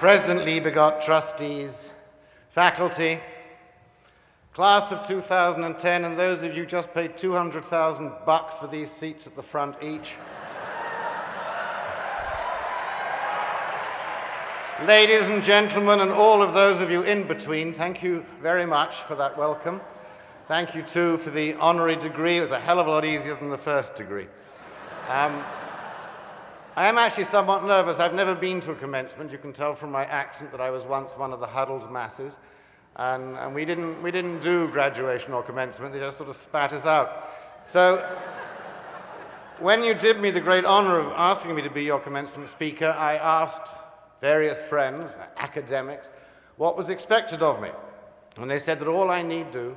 President Liebergott, trustees, faculty, class of 2010, and those of you who just paid $200,000 for these seats at the front each. Ladies and gentlemen, and all of those of you in between, thank you very much for that welcome. Thank you, too, for the honorary degree. It was a hell of a lot easier than the first degree. I am actually somewhat nervous. I've never been to a commencement. You can tell from my accent that I was once one of the huddled masses. And we didn't do graduation or commencement. They just sort of spat us out. So when you did me the great honor of asking me to be your commencement speaker, I asked various friends, academics, what was expected of me. And they said that all I need do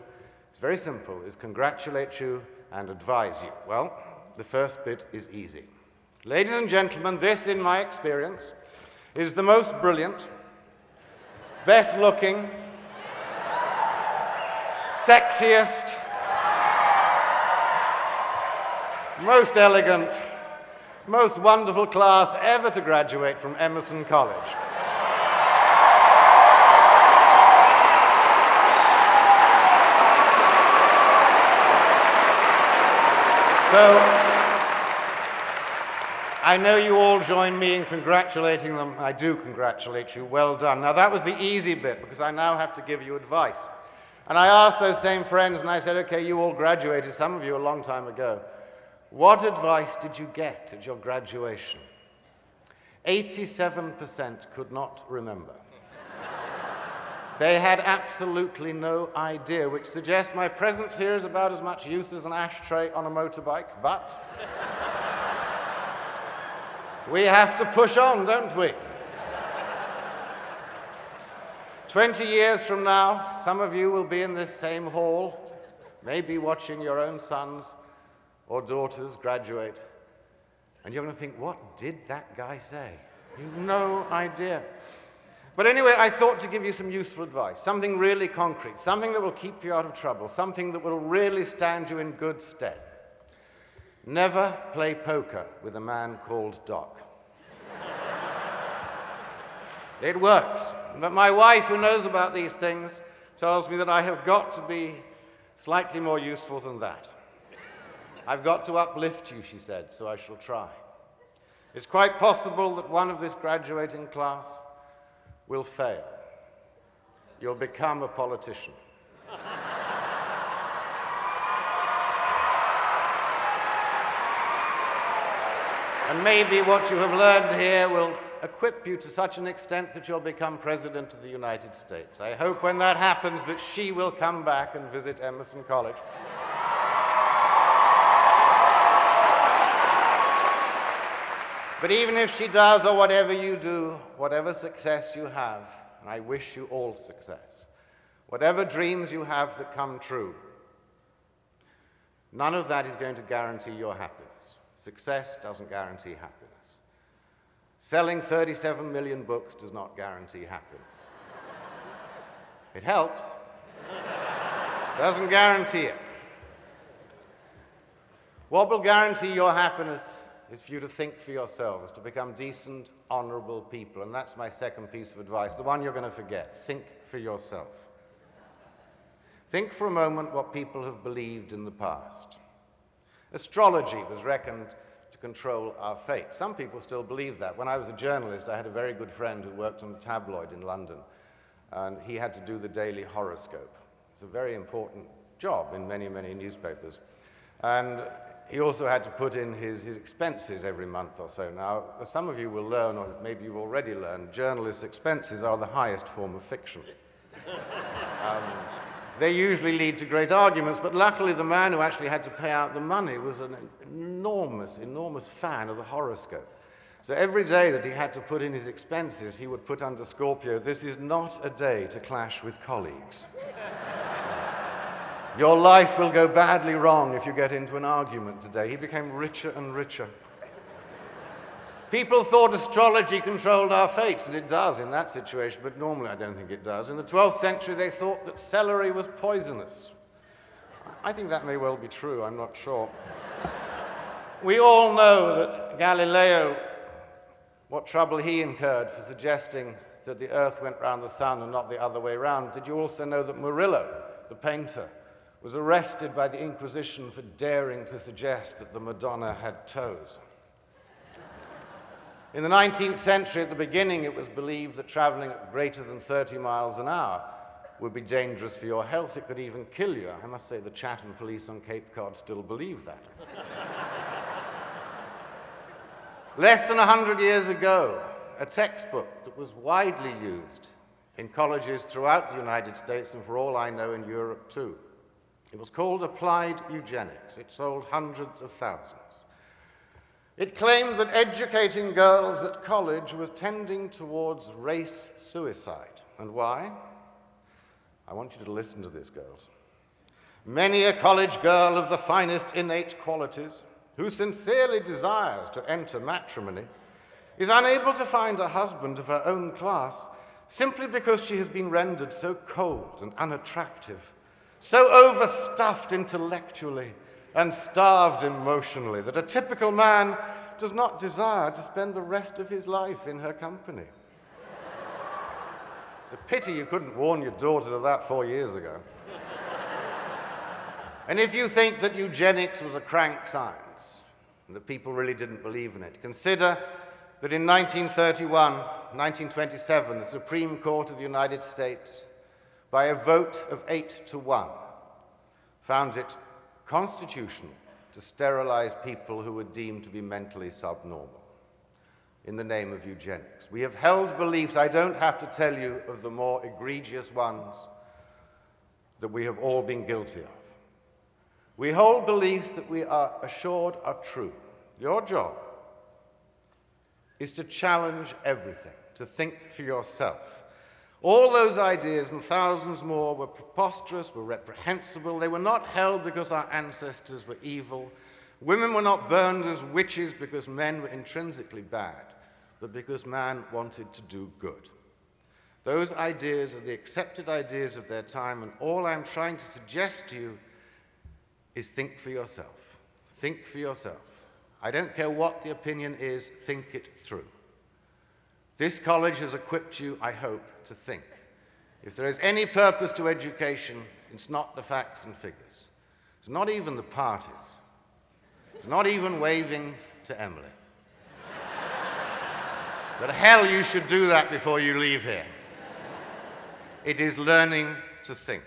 is very simple, is congratulate you and advise you. Well, the first bit is easy. Ladies and gentlemen, this, in my experience, is the most brilliant, best looking, sexiest, most elegant, most wonderful class ever to graduate from Emerson College. So, I know you all join me in congratulating them. I do congratulate you. Well done. Now, that was the easy bit, because I now have to give you advice. And I asked those same friends, and I said, okay, you all graduated, some of you a long time ago. What advice did you get at your graduation? 87% could not remember. They had absolutely no idea, which suggests my presence here is about as much use as an ashtray on a motorbike, but we have to push on, don't we? 20 years from now, some of you will be in this same hall, maybe watching your own sons or daughters graduate, and you're going to think, what did that guy say? You've no idea. But anyway, I thought to give you some useful advice, something really concrete, something that will keep you out of trouble, something that will really stand you in good stead. Never play poker with a man called Doc. It works. But my wife, who knows about these things, tells me that I have got to be slightly more useful than that. I've got to uplift you, she said, so I shall try. It's quite possible that one of this graduating class will fail. You'll become a politician. And maybe what you have learned here will equip you to such an extent that you'll become President of the United States. I hope when that happens that she will come back and visit Emerson College. But even if she does, or whatever you do, whatever success you have, and I wish you all success, whatever dreams you have that come true, none of that is going to guarantee your happiness. Success doesn't guarantee happiness. Selling 37 million books does not guarantee happiness. It helps. Doesn't guarantee it. What will guarantee your happiness is for you to think for yourselves, to become decent, honorable people. And that's my second piece of advice, the one you're going to forget. Think for yourself. Think for a moment what people have believed in the past. Astrology was reckoned to control our fate. Some people still believe that. When I was a journalist, I had a very good friend who worked on a tabloid in London, and he had to do the daily horoscope. It's a very important job in many, many newspapers. And he also had to put in his expenses every month or so. Now, as some of you will learn, or maybe you've already learned, journalists' expenses are the highest form of fiction. They usually lead to great arguments, but luckily the man who actually had to pay out the money was an enormous, enormous fan of the horoscope. So every day that he had to put in his expenses, he would put under Scorpio, "This is not a day to clash with colleagues. Your life will go badly wrong if you get into an argument today." He became richer and richer. People thought astrology controlled our fates, and it does in that situation, but normally I don't think it does. In the 12th century, they thought that celery was poisonous. I think that may well be true, I'm not sure. We all know that Galileo, what trouble he incurred for suggesting that the earth went round the sun and not the other way round, did you also know that Murillo, the painter, was arrested by the Inquisition for daring to suggest that the Madonna had toes? In the 19th century, at the beginning, it was believed that traveling at greater than 30 miles an hour would be dangerous for your health. It could even kill you. I must say the Chatham police on Cape Cod still believe that. Less than 100 years ago, a textbook that was widely used in colleges throughout the United States, and for all I know in Europe too. It was called Applied Eugenics. It sold hundreds of thousands. It claimed that educating girls at college was tending towards race suicide. And why? I want you to listen to this, girls. Many a college girl of the finest innate qualities, who sincerely desires to enter matrimony, is unable to find a husband of her own class simply because she has been rendered so cold and unattractive, so overstuffed intellectually and starved emotionally that a typical man does not desire to spend the rest of his life in her company. It's a pity you couldn't warn your daughters of that 4 years ago. And if you think that eugenics was a crank science, and that people really didn't believe in it, consider that in 1927, the Supreme Court of the United States, by a vote of 8-1, found it constitutional to sterilize people who were deemed to be mentally subnormal in the name of eugenics. We have held beliefs, I don't have to tell you of the more egregious ones that we have all been guilty of. We hold beliefs that we are assured are true. Your job is to challenge everything, to think for yourself. All those ideas and thousands more were preposterous, were reprehensible. They were not held because our ancestors were evil. Women were not burned as witches because men were intrinsically bad, but because man wanted to do good. Those ideas are the accepted ideas of their time, and all I'm trying to suggest to you is think for yourself. Think for yourself. I don't care what the opinion is, think it through. This college has equipped you, I hope, to think. If there is any purpose to education, it's not the facts and figures. It's not even the parties. It's not even waving to Emily. But hell, you should do that before you leave here. It is learning to think.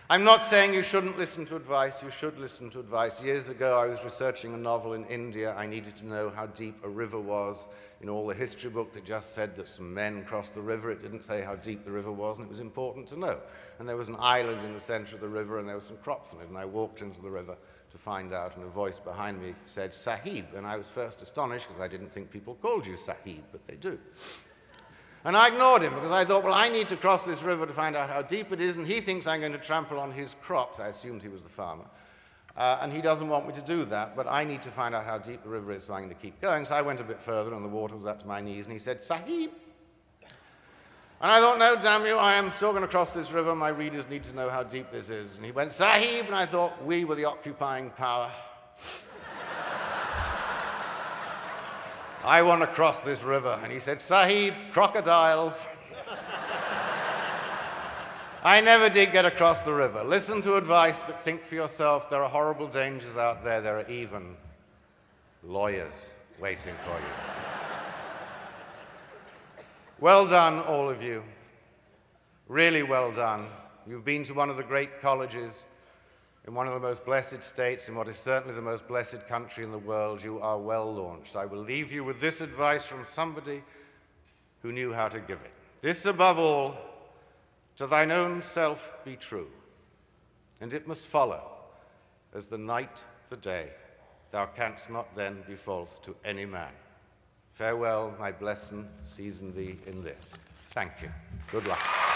I'm not saying you shouldn't listen to advice. You should listen to advice. Years ago, I was researching a novel in India. I needed to know how deep a river was. In all the history books, it just said that some men crossed the river. It didn't say how deep the river was, and it was important to know. And there was an island in the center of the river, and there were some crops in it. And I walked into the river to find out, and a voice behind me said, Sahib. And I was first astonished, because I didn't think people called you Sahib, but they do. And I ignored him, because I thought, well, I need to cross this river to find out how deep it is, and he thinks I'm going to trample on his crops. I assumed he was the farmer. And he doesn't want me to do that, but I need to find out how deep the river is, so I'm going to keep going. So I went a bit further, and the water was up to my knees, and he said, Sahib. And I thought, no, damn you, I am still going to cross this river. My readers need to know how deep this is. And he went, Sahib, and I thought, we were the occupying power. I want to cross this river. And he said, Sahib, crocodiles. I never did get across the river. Listen to advice, but think for yourself. There are horrible dangers out there. There are even lawyers waiting for you. Well done, all of you. Really well done. You've been to one of the great colleges in one of the most blessed states, in what is certainly the most blessed country in the world. You are well launched. I will leave you with this advice from somebody who knew how to give it. This above all, to thine own self be true, and it must follow, as the night the day, thou canst not then be false to any man. Farewell, my blessing, season thee in this. Thank you. Good luck.